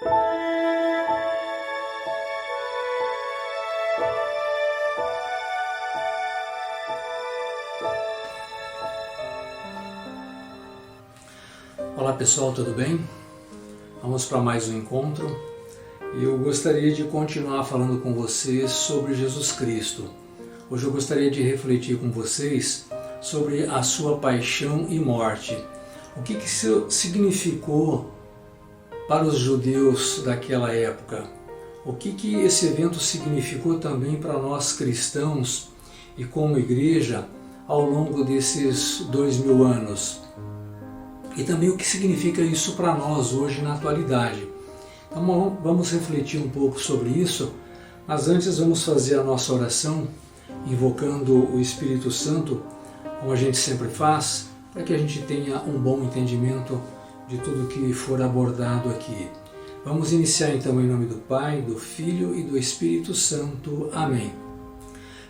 Olá pessoal, tudo bem? Vamos para mais um encontro e eu gostaria de continuar falando com vocês sobre Jesus Cristo. Hoje eu gostaria de refletir com vocês sobre a sua paixão e morte. O que isso significou para os judeus daquela época? O que esse evento significou também para nós cristãos e como igreja ao longo desses 2000 anos? E também o que significa isso para nós hoje na atualidade. Então vamos refletir um pouco sobre isso, mas antes vamos fazer a nossa oração, invocando o Espírito Santo, como a gente sempre faz, para que a gente tenha um bom entendimento de tudo que for abordado aqui. Vamos iniciar então em nome do Pai, do Filho e do Espírito Santo. Amém.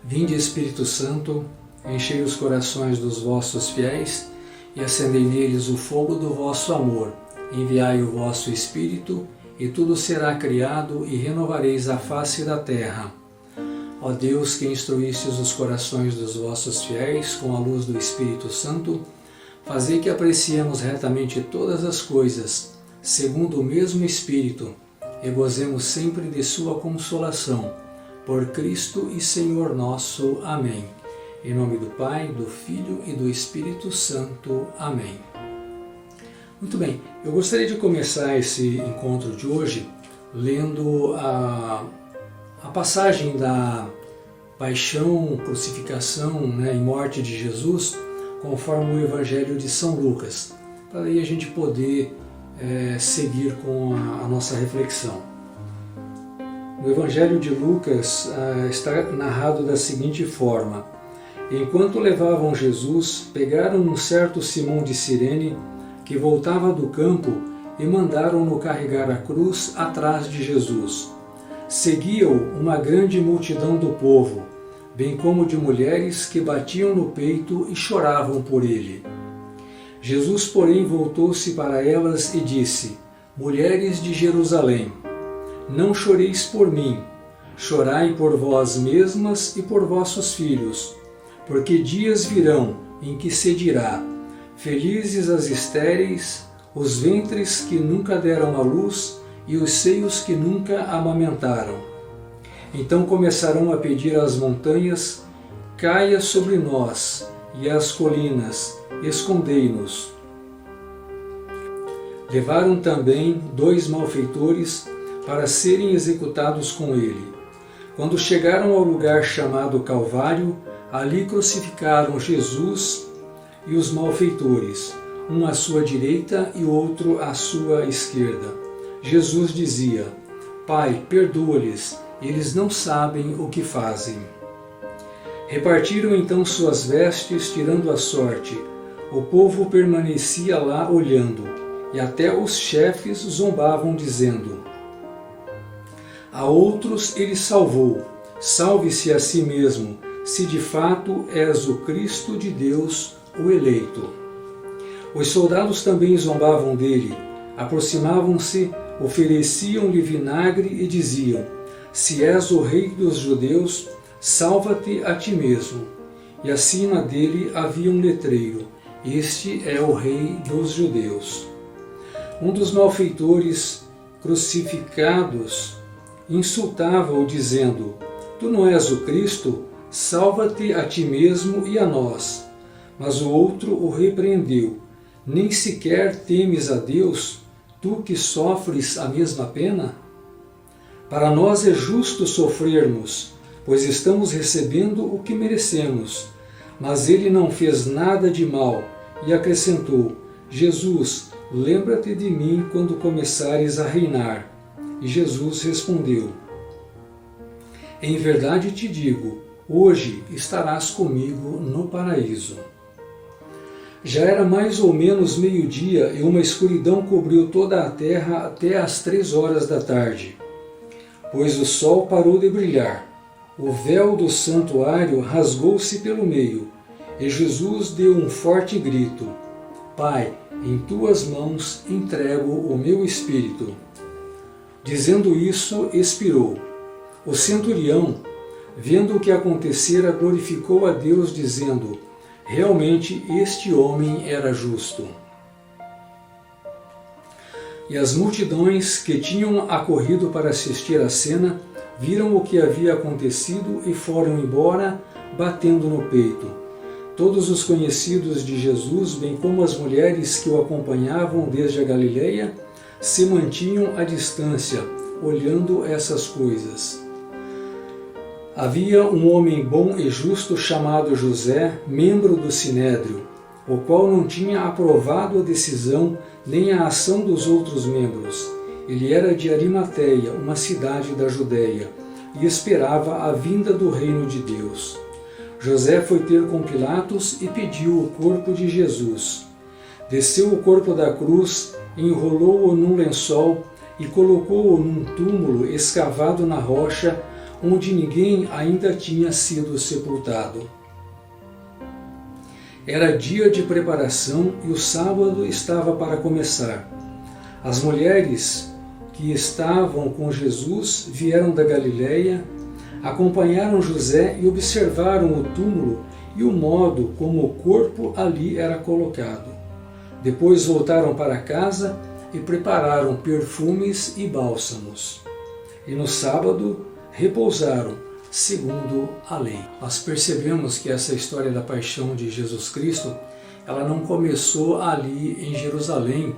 Vinde, Espírito Santo, enchei os corações dos vossos fiéis e acendei neles o fogo do vosso amor. Enviai o vosso Espírito, e tudo será criado, e renovareis a face da terra. Ó Deus, que instruístes os corações dos vossos fiéis com a luz do Espírito Santo, fazei que apreciemos retamente todas as coisas, segundo o mesmo Espírito, e gozemos sempre de sua consolação. Por Cristo e Senhor nosso. Amém. Em nome do Pai, do Filho e do Espírito Santo. Amém. Muito bem, eu gostaria de começar esse encontro de hoje lendo a passagem da paixão, crucificação, e morte de Jesus, conforme o Evangelho de São Lucas, para aí a gente poder seguir com a nossa reflexão. No Evangelho de Lucas está narrado da seguinte forma: enquanto levavam Jesus, pegaram um certo Simão de Cirene, que voltava do campo, e mandaram-no carregar a cruz atrás de Jesus. Seguia-o uma grande multidão do povo, bem como de mulheres que batiam no peito e choravam por ele. Jesus, porém, voltou-se para elas e disse: mulheres de Jerusalém, não choreis por mim, chorai por vós mesmas e por vossos filhos, porque dias virão em que se dirá: felizes as estéreis, os ventres que nunca deram à luz e os seios que nunca amamentaram. Então começarão a pedir às montanhas: caia sobre nós, e às colinas: escondei-nos. Levaram também 2 malfeitores para serem executados com ele. Quando chegaram ao lugar chamado Calvário, ali crucificaram Jesus e os malfeitores, um à sua direita e outro à sua esquerda. Jesus dizia: Pai, perdoa-lhes, eles não sabem o que fazem. Repartiram então suas vestes, tirando a sorte. O povo permanecia lá olhando, e até os chefes zombavam, dizendo: a outros ele salvou, salve-se a si mesmo, se de fato és o Cristo de Deus, o eleito. Os soldados também zombavam dele, aproximavam-se, ofereciam-lhe vinagre e diziam: se és o rei dos judeus, salva-te a ti mesmo. E acima dele havia um letreiro: este é o rei dos judeus. Um dos malfeitores crucificados insultava-o, dizendo: tu não és o Cristo? Salva-te a ti mesmo e a nós. Mas o outro o repreendeu: nem sequer temes a Deus, tu que sofres a mesma pena? Para nós é justo sofrermos, pois estamos recebendo o que merecemos. Mas ele não fez nada de mal, e acrescentou: Jesus, lembra-te de mim quando começares a reinar. E Jesus respondeu: em verdade te digo, hoje estarás comigo no paraíso. Já era mais ou menos meio-dia e uma escuridão cobriu toda a terra até às 3 horas da tarde, pois o sol parou de brilhar. O véu do santuário rasgou-se pelo meio, e Jesus deu um forte grito: Pai, em tuas mãos entrego o meu espírito. Dizendo isso, expirou. O centurião, vendo o que acontecera, glorificou a Deus, dizendo: realmente este homem era justo. E as multidões que tinham acorrido para assistir à cena viram o que havia acontecido e foram embora, batendo no peito. Todos os conhecidos de Jesus, bem como as mulheres que o acompanhavam desde a Galileia, se mantinham à distância, olhando essas coisas. Havia um homem bom e justo chamado José, membro do Sinédrio, o qual não tinha aprovado a decisão nem a ação dos outros membros. Ele era de Arimateia, uma cidade da Judéia, e esperava a vinda do reino de Deus. José foi ter com Pilatos e pediu o corpo de Jesus. Desceu o corpo da cruz, enrolou-o num lençol e colocou-o num túmulo escavado na rocha, onde ninguém ainda tinha sido sepultado. Era dia de preparação e o sábado estava para começar. As mulheres que estavam com Jesus vieram da Galileia, acompanharam José e observaram o túmulo e o modo como o corpo ali era colocado. Depois voltaram para casa e prepararam perfumes e bálsamos. E no sábado repousaram, segundo a lei. Nós percebemos que essa história da paixão de Jesus Cristo, ela não começou ali em Jerusalém,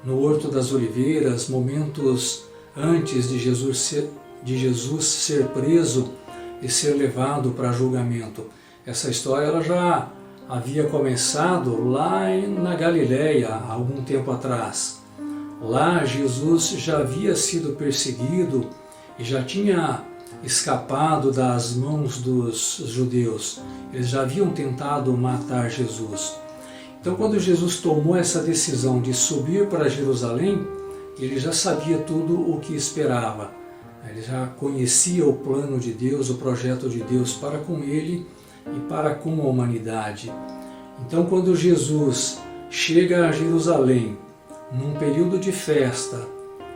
no Horto das Oliveiras, momentos antes de Jesus ser preso e ser levado para julgamento. Essa história ela já havia começado lá na Galileia, há algum tempo atrás. Lá Jesus já havia sido perseguido e já tinha escapado das mãos dos judeus. Eles já haviam tentado matar Jesus. Então, quando Jesus tomou essa decisão de subir para Jerusalém, ele já sabia tudo o que esperava. Ele já conhecia o plano de Deus, o projeto de Deus para com ele e para com a humanidade. Então, quando Jesus chega a Jerusalém, num período de festa,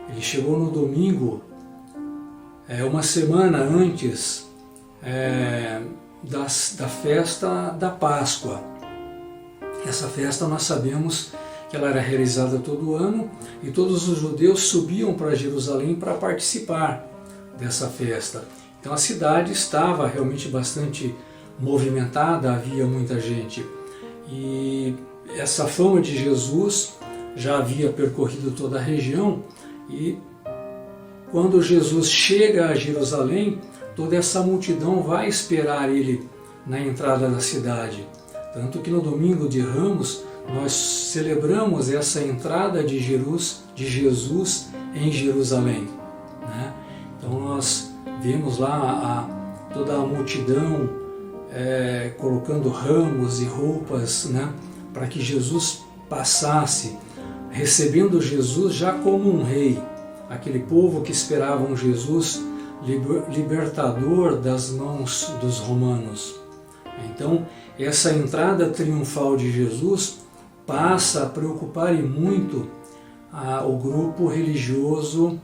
ele chegou no domingo, uma semana antes da festa da Páscoa. Essa festa nós sabemos que ela era realizada todo ano e todos os judeus subiam para Jerusalém para participar dessa festa. Então a cidade estava realmente bastante movimentada, havia muita gente. E essa fama de Jesus já havia percorrido toda a região e quando Jesus chega a Jerusalém, toda essa multidão vai esperar ele na entrada da cidade. Tanto que no domingo de Ramos nós celebramos essa entrada de Jesus em Jerusalém, né? Então nós vemos lá toda a multidão colocando ramos e roupas, né, para que Jesus passasse, recebendo Jesus já como um rei. Aquele povo que esperava um Jesus libertador das mãos dos romanos. Então, essa entrada triunfal de Jesus passa a preocupar e muito o grupo religioso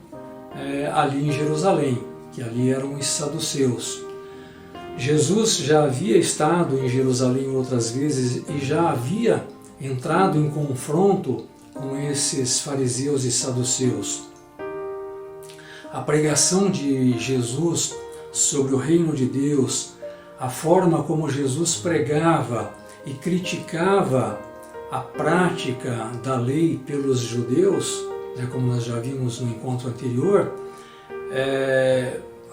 ali em Jerusalém, que ali eram os saduceus. Jesus já havia estado em Jerusalém outras vezes e já havia entrado em confronto com esses fariseus e saduceus. A pregação de Jesus sobre o reino de Deus, a forma como Jesus pregava e criticava a prática da lei pelos judeus, como nós já vimos no encontro anterior,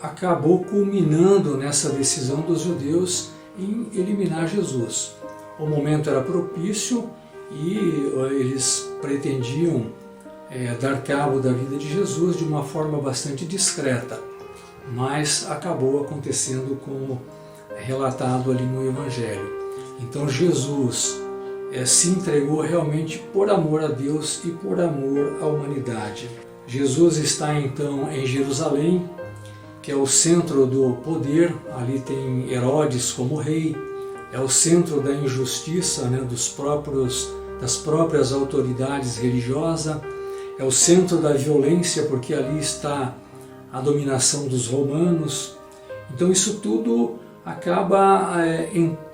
acabou culminando nessa decisão dos judeus em eliminar Jesus. O momento era propício e eles pretendiam dar cabo da vida de Jesus de uma forma bastante discreta, mas acabou acontecendo como relatado ali no Evangelho. Então Jesus se entregou realmente por amor a Deus e por amor à humanidade. Jesus está então em Jerusalém, que é o centro do poder. Ali tem Herodes como rei, é o centro da injustiça, né, das próprias autoridades religiosas, é o centro da violência, porque ali está a dominação dos romanos. Então isso tudo acaba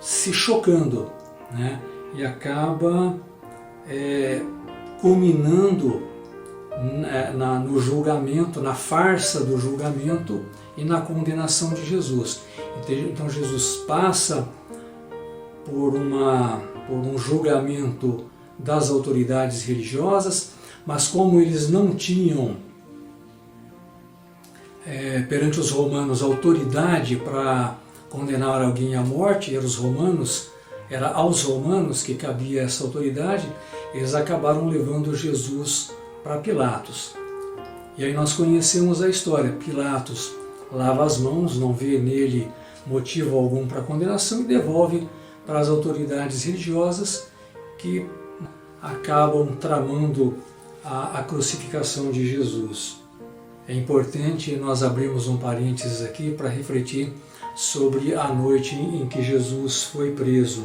se chocando, né? E acaba culminando no julgamento, na farsa do julgamento e na condenação de Jesus. Então Jesus passa por um julgamento das autoridades religiosas, mas como eles não tinham perante os romanos autoridade para condenar alguém à morte, era aos romanos que cabia essa autoridade, eles acabaram levando Jesus para Pilatos. E aí nós conhecemos a história. Pilatos lava as mãos, não vê nele motivo algum para condenação e devolve para as autoridades religiosas, que acabam tramando a crucificação de Jesus. É importante nós abrirmos um parênteses aqui para refletir sobre a noite em que Jesus foi preso.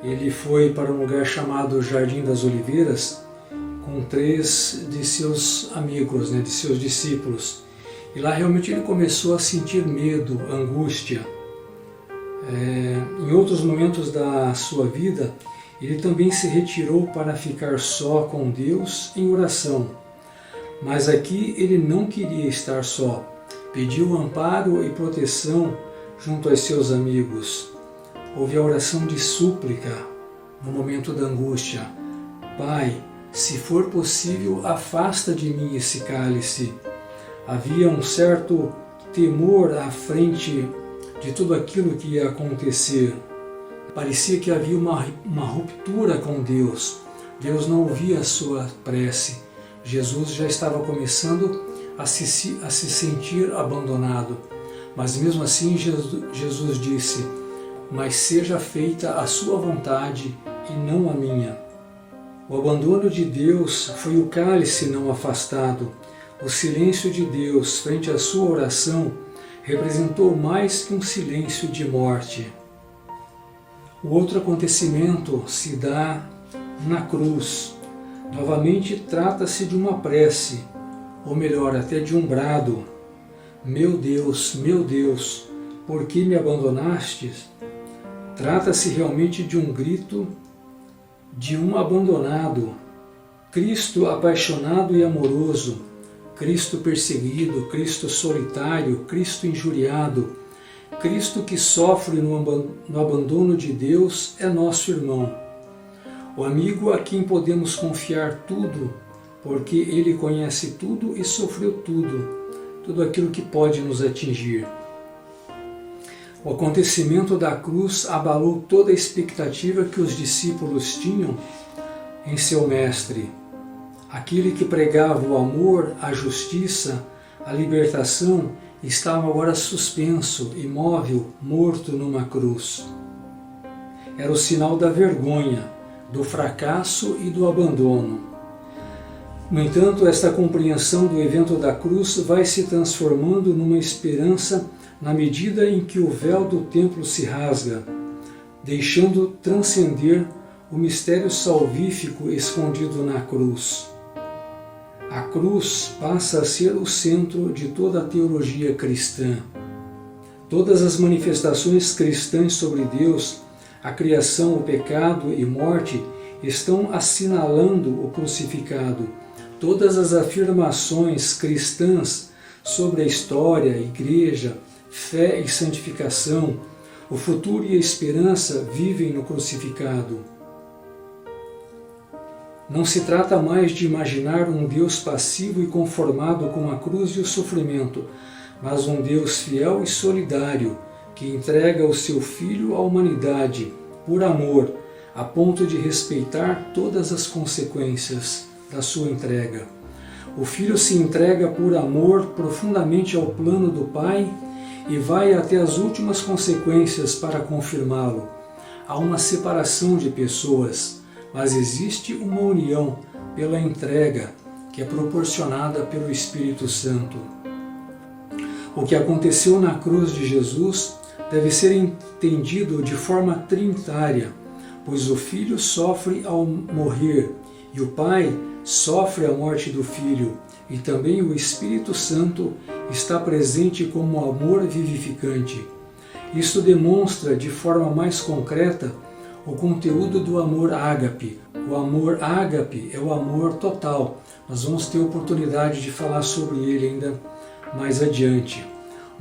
Ele foi para um lugar chamado Jardim das Oliveiras com 3 de seus amigos, de seus discípulos. E lá realmente ele começou a sentir medo, angústia. Em outros momentos da sua vida, ele também se retirou para ficar só com Deus em oração. Mas aqui ele não queria estar só. Pediu amparo e proteção junto aos seus amigos. Houve a oração de súplica no momento da angústia. Pai, se for possível, afasta de mim esse cálice. Havia um certo temor à frente de tudo aquilo que ia acontecer. Parecia que havia uma ruptura com Deus. Deus não ouvia a sua prece. Jesus já estava começando a se sentir abandonado. Mas mesmo assim Jesus disse: mas seja feita a sua vontade e não a minha. O abandono de Deus foi o cálice não afastado. O silêncio de Deus frente à sua oração representou mais que um silêncio de morte. O outro acontecimento se dá na cruz. Novamente trata-se de uma prece, ou melhor, até de um brado. Meu Deus, por que me abandonastes? Trata-se realmente de um grito de um abandonado. Cristo apaixonado e amoroso, Cristo perseguido, Cristo solitário, Cristo injuriado, Cristo que sofre no abandono de Deus é nosso irmão. O amigo a quem podemos confiar tudo, porque ele conhece tudo e sofreu tudo aquilo que pode nos atingir. O acontecimento da cruz abalou toda a expectativa que os discípulos tinham em seu mestre. Aquele que pregava o amor, a justiça, a libertação, estava agora suspenso, imóvel, morto numa cruz. Era o sinal da vergonha, do fracasso e do abandono. No entanto, esta compreensão do evento da cruz vai se transformando numa esperança na medida em que o véu do templo se rasga, deixando transcender o mistério salvífico escondido na cruz. A cruz passa a ser o centro de toda a teologia cristã. Todas as manifestações cristãs sobre Deus, a criação, o pecado e morte, estão assinalando o crucificado. Todas as afirmações cristãs sobre a história, a igreja, fé e santificação, o futuro e a esperança vivem no crucificado. Não se trata mais de imaginar um Deus passivo e conformado com a cruz e o sofrimento, mas um Deus fiel e solidário, que entrega o seu Filho à humanidade, por amor, a ponto de respeitar todas as consequências da sua entrega. O Filho se entrega por amor profundamente ao plano do Pai e vai até as últimas consequências para confirmá-lo. Há uma separação de pessoas, mas existe uma união pela entrega que é proporcionada pelo Espírito Santo. O que aconteceu na cruz de Jesus deve ser entendido de forma trinitária, pois o Filho sofre ao morrer e o Pai sofre a morte do Filho e também o Espírito Santo está presente como amor vivificante. Isso demonstra de forma mais concreta o conteúdo do amor ágape. O amor ágape é o amor total. Nós vamos ter oportunidade de falar sobre ele ainda mais adiante.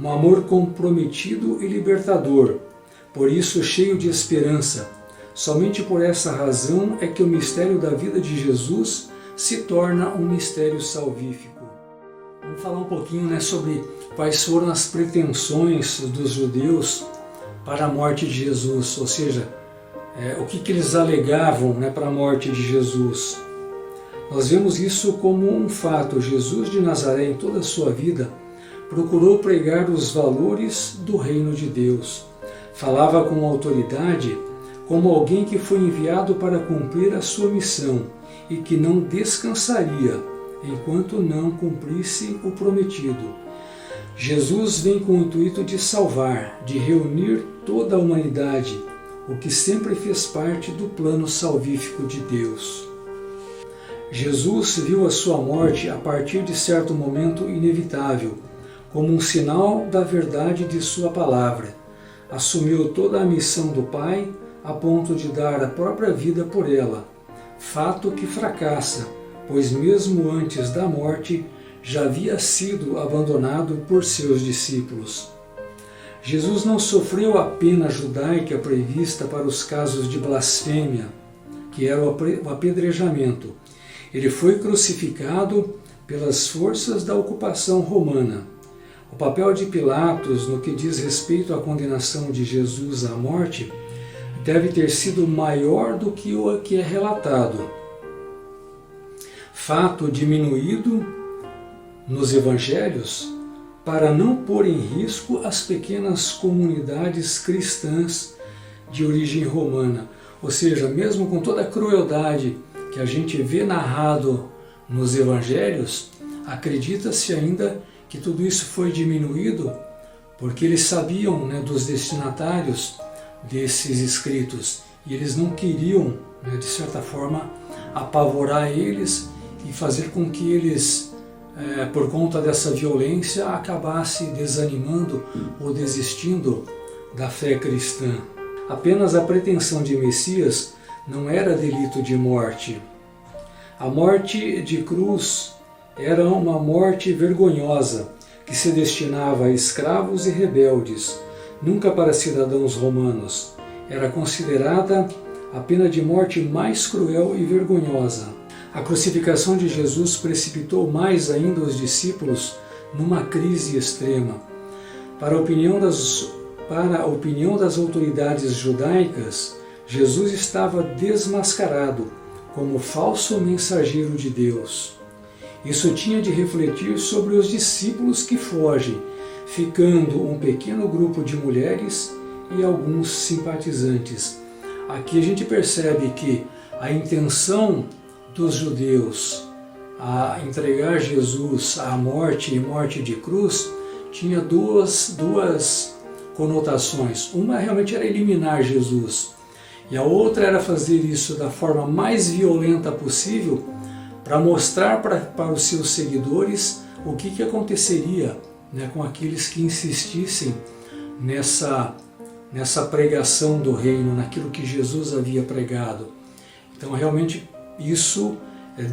Um amor comprometido e libertador, por isso cheio de esperança. Somente por essa razão é que o mistério da vida de Jesus se torna um mistério salvífico. Vamos falar um pouquinho sobre quais foram as pretensões dos judeus para a morte de Jesus, ou seja, o que eles alegavam para a morte de Jesus. Nós vemos isso como um fato. Jesus de Nazaré, em toda a sua vida, procurou pregar os valores do reino de Deus. Falava com autoridade, como alguém que foi enviado para cumprir a sua missão e que não descansaria enquanto não cumprisse o prometido. Jesus vem com o intuito de salvar, de reunir toda a humanidade, o que sempre fez parte do plano salvífico de Deus. Jesus viu a sua morte a partir de certo momento inevitável, como um sinal da verdade de sua palavra. Assumiu toda a missão do Pai a ponto de dar a própria vida por ela, fato que fracassa, pois mesmo antes da morte já havia sido abandonado por seus discípulos. Jesus não sofreu a pena judaica prevista para os casos de blasfêmia, que era o apedrejamento. Ele foi crucificado pelas forças da ocupação romana. O papel de Pilatos no que diz respeito à condenação de Jesus à morte deve ter sido maior do que o que é relatado. Fato diminuído nos evangelhos para não pôr em risco as pequenas comunidades cristãs de origem romana. Ou seja, mesmo com toda a crueldade que a gente vê narrado nos evangelhos, acredita-se ainda que tudo isso foi diminuído porque eles sabiam dos destinatários desses escritos e eles não queriam, de certa forma, apavorar eles e fazer com que eles, por conta dessa violência, acabassem desanimando ou desistindo da fé cristã. Apenas a pretensão de Messias não era delito de morte. A morte de cruz era uma morte vergonhosa que se destinava a escravos e rebeldes, nunca para cidadãos romanos. Era considerada a pena de morte mais cruel e vergonhosa. A crucificação de Jesus precipitou mais ainda os discípulos numa crise extrema. Para a opinião das autoridades judaicas, Jesus estava desmascarado como falso mensageiro de Deus. Isso tinha de refletir sobre os discípulos que fogem, ficando um pequeno grupo de mulheres e alguns simpatizantes. Aqui a gente percebe que a intenção dos judeus a entregar Jesus à morte e morte de cruz tinha duas conotações. Uma realmente era eliminar Jesus e a outra era fazer isso da forma mais violenta possível para mostrar para os seus seguidores o que aconteceria com aqueles que insistissem nessa pregação do reino, naquilo que Jesus havia pregado. Então realmente isso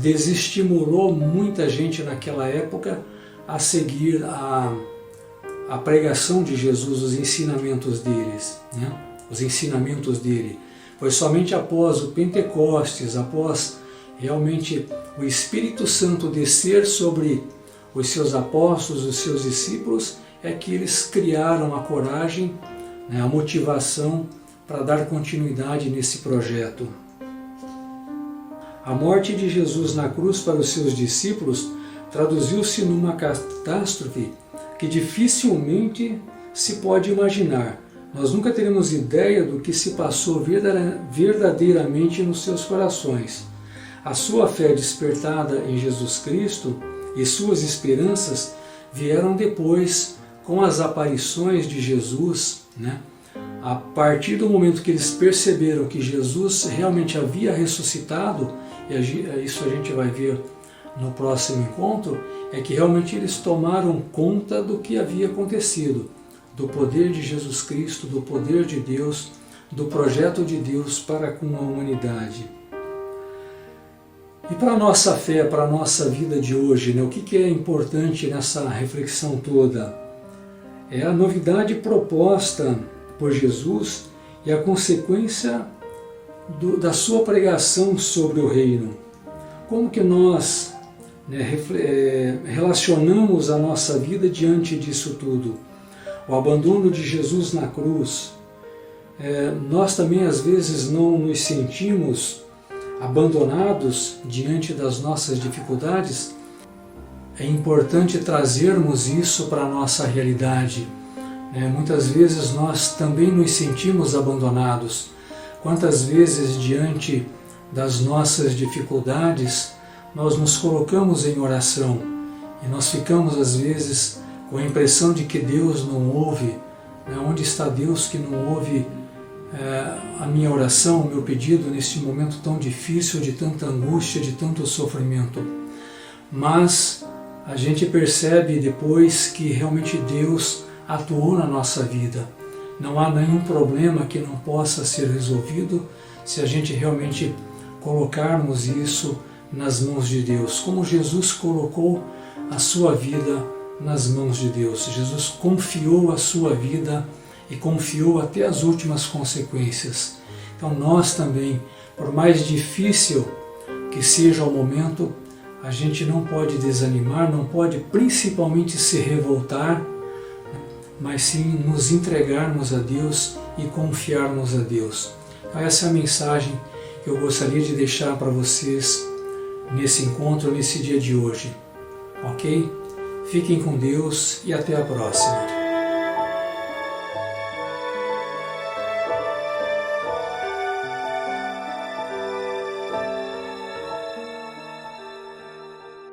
desestimulou muita gente naquela época a seguir a pregação de Jesus, os ensinamentos deles, os ensinamentos dele. Foi somente após o Pentecostes, após realmente o Espírito Santo descer sobre os seus apóstolos, os seus discípulos, é que eles criaram a coragem, a motivação para dar continuidade nesse projeto. A morte de Jesus na cruz para os seus discípulos traduziu-se numa catástrofe que dificilmente se pode imaginar. Nós nunca teremos ideia do que se passou verdadeiramente nos seus corações. A sua fé despertada em Jesus Cristo e suas esperanças vieram depois com as aparições de Jesus, A partir do momento que eles perceberam que Jesus realmente havia ressuscitado, e isso a gente vai ver no próximo encontro, é que realmente eles tomaram conta do que havia acontecido, do poder de Jesus Cristo, do poder de Deus, do projeto de Deus para com a humanidade. E para a nossa fé, para a nossa vida de hoje, o que é importante nessa reflexão toda? É a novidade proposta por Jesus e a consequência da sua pregação sobre o reino. Como que nós relacionamos a nossa vida diante disso tudo? O abandono de Jesus na cruz. Nós também às vezes não nos sentimos abandonados diante das nossas dificuldades. É importante trazermos isso para a nossa realidade. Muitas vezes nós também nos sentimos abandonados. Quantas vezes diante das nossas dificuldades nós nos colocamos em oração e nós ficamos às vezes com a impressão de que Deus não ouve. Onde está Deus que não ouve a minha oração, o meu pedido neste momento tão difícil, de tanta angústia, de tanto sofrimento? Mas a gente percebe depois que realmente Deus atuou na nossa vida. Não há nenhum problema que não possa ser resolvido se a gente realmente colocarmos isso nas mãos de Deus, como Jesus colocou a sua vida nas mãos de Deus. Jesus confiou a sua vida e confiou até as últimas consequências. Então nós também, por mais difícil que seja o momento, a gente não pode desanimar, não pode principalmente se revoltar, mas sim nos entregarmos a Deus e confiarmos a Deus. Então essa é a mensagem que eu gostaria de deixar para vocês nesse encontro, nesse dia de hoje. Ok? Fiquem com Deus e até a próxima.